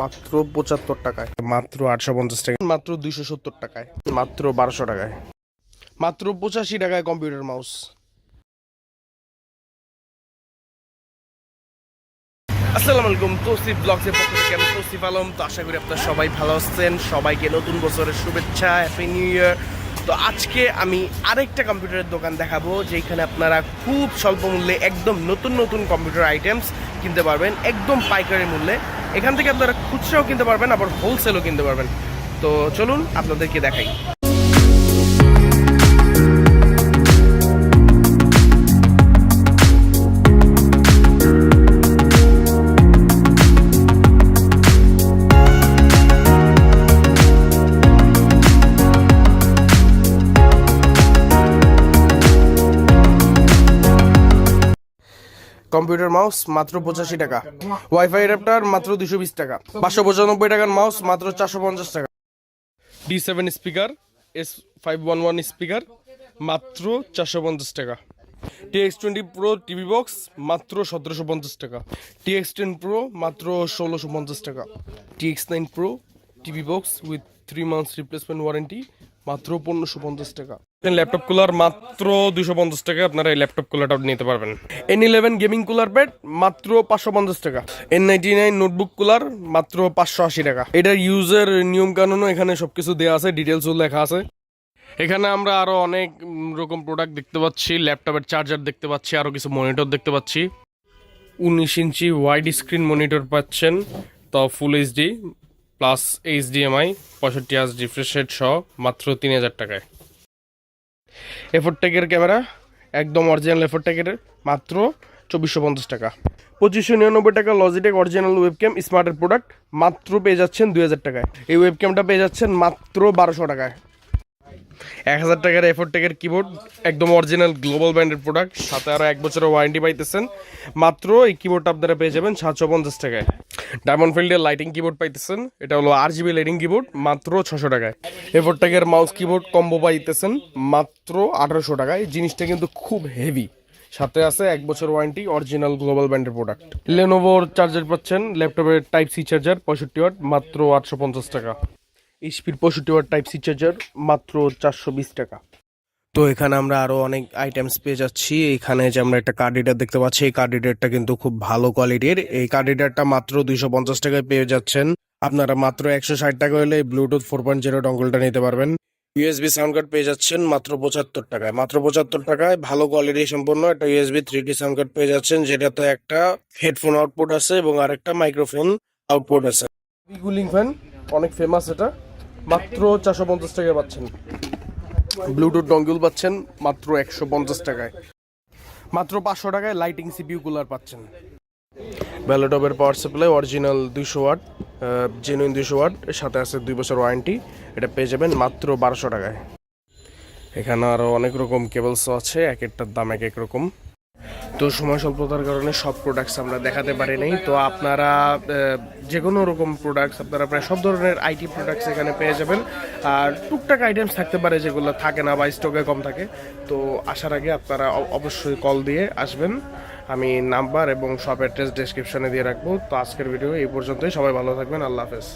মাত্র 75 টাকায়, মাত্র 850 টাকায়, মাত্র 270 টাকায়, মাত্র 1200 টাকায়, মাত্র 85 টাকায় কম্পিউটার মাউস। আসসালামু আলাইকুম, তৌসিফ ব্লগসের পক্ষ থেকে আমি তৌসিফ আলম। তো আশা করি আপনারা সবাই ভালো আছেন। সবাইকে নতুন বছরের শুভেচ্ছা, হ্যাপি নিউ ইয়ার। তো আজকে আমি আরেকটা কম্পিউটারের দোকান দেখাবো, যেখানে আপনারা খুব স্বল্প মূল্যে একদম নতুন নতুন কম্পিউটার আইটেমস কিনতে পারবেন একদম পাইকারি মূল্যে। এখান থেকে আপনারা খুচরাও কিনতে পারবেন, আবার হোলসেলও কিনতে পারবেন। তো চলুন আপনাদেরকে দেখাই। কম্পিউটার মাউস মাত্র 85 টাকা, ওয়াইফাই অ্যাডাপ্টার মাত্র 220 টাকা, 595 টাকার মাউস মাত্র 450 টাকা, D7 স্পিকার, S511 স্পিকার মাত্র 450 টাকা, TX20 Pro টিভি বক্স মাত্র 1750 টাকা, TX10 Pro মাত্র 1650 টাকা, TX9 Pro TV box with 3 months replacement warranty মাত্র 1550 টাকা। ল্যাপটপ কুলার মাত্র 250 টাকা, আপনারা এই ল্যাপটপ কুলারটা নিতে পারবেন। N11 গেমিং কুলার প্যাড মাত্র 550 টাকা, N99 নোটবুক কুলার মাত্র 580 টাকা। এটার ইউজের নিয়ম কানুনও এখানে সবকিছু দেওয়া আছে, ডিটেলসও লেখা আছে। এখানে আমরা আরো অনেক রকম প্রোডাক্ট দেখতে পাচ্ছি, ল্যাপটপের চার্জার দেখতে পাচ্ছি, আরো কিছু মনিটর দেখতে পাচ্ছি। 19 ইঞ্চি ওয়াইড স্ক্রিন মনিটর পাচ্ছেন, তো full HD plus HDMI 65Hz refresh rate সহ মাত্র 3000 টাকায়। এফোরটেকের ক্যামেরা একদম অরিজিনাল এফোরটেকের মাত্র 2450 টাকা। 2599 টাকা লজিটেক অরিজিনাল ওয়েবক্যাম স্মার্টের প্রোডাক্ট মাত্র পেয়ে যাচ্ছেন 2000 টাকায়। এই ওয়েবক্যামটা পেয়ে যাচ্ছেন মাত্র 1200 টাকায়। 1000 টাকার এফোরটেকের কিবোর্ড একদম অরিজিনাল গ্লোবাল ব্র্যান্ডের প্রোডাক্ট, সাথে আরও 1 বছরের ওয়ারেন্টি পাইতেছেন। মাত্র এই কিবোর্ডটা আপনারা পেয়ে যাবেন 750 টাকায়। ডায়মন্ড ফিল্ডের লাইটিং কিবোর্ড পাইতেছেন, এটা হলো RGB লাইটিং কিবোর্ড মাত্র 600 টাকায়। এফোরটেকের মাউস কিবোর্ড কম্বো পাইতেছেন মাত্র 1800 টাকায়। জিনিসটা কিন্তু খুব হেভি, সাথে আছে 1 বছর ওয়ারেন্টি, অরিজিনাল গ্লোবাল ব্র্যান্ডের প্রোডাক্ট। লেনোভোর চার্জার পাচ্ছেন, ল্যাপটপের টাইপ সি চার্জার 65 ওয়াট মাত্র 850 টাকা। এইচপির 65 ওয়াট টাইপ সি চার্জার মাত্র 420 টাকা। তো এখানে আমরা আরো অনেক আইটেমস পেয়ে যাচ্ছি। এখানে যে আমরা একটা কার্ড রিডার দেখতে পাচ্ছি, এই কার্ড রিডারটা কিন্তু খুব ভালো কোয়ালিটির। এই কার্ড রিডারটা মাত্র 250 টাকায় পেয়ে যাচ্ছেন। আপনারা মাত্র 160 টাকা হলে ব্লুটুথ 4.0 ডঙ্গলটা নিতে পারবেন। ইউএসবি সাউন্ড কার্ড পেয়ে যাচ্ছেন মাত্র 75 টাকায়। মাত্র 75 টাকায় ভালো কোয়ালিটি সম্পন্ন একটা USB 3D সাউন্ড কার্ড পেয়ে যাচ্ছেন, যেটাতে একটা হেডফোন আউটপুট আছে এবং আরেকটা মাইক্রোফোন আউটপুট আছে। কুলিং ফ্যান অনেক ফেমাস, এটা মাত্র 450 টাকায় পাচ্ছেন। ব্লুটুথ ডঙ্গল পাচ্ছেন মাত্র 150 টাকায়। মাত্র 500 টাকায় লাইটিং CPU কুলার পাচ্ছেন। ভ্যালোটপের power supply original 200 watt, genuine 200 watt, এর সাথে আছে 2 বছর ওয়ারেন্টি। এটা পেয়ে যাবেন মাত্র 1200 টাকায়। এখানে আরও অনেক রকম কেবলসও আছে, এক একটার দাম এক এক রকম। তো সময় স্বল্পতার কারণে সব প্রোডাক্টস আমরা দেখাতে পারি নাই। তো আপনারা যে কোনো রকম প্রোডাক্টস, আপনারা প্রায় সব ধরনের আইটি প্রোডাক্টস এখানে পেয়ে যাবেন। আর টুকটাক আইটেমস থাকতে পারে যেগুলো থাকে না বা স্টকে কম থাকে। তো আসার আগে আপনারা অবশ্যই কল দিয়ে আসবেন। আমি নাম্বার এবং সব অ্যাড্রেস ডেসক্রিপশনে দিয়ে রাখবো। তো আজকের ভিডিও এই পর্যন্তই, সবাই ভালো থাকবেন, আল্লাহ হাফেজ।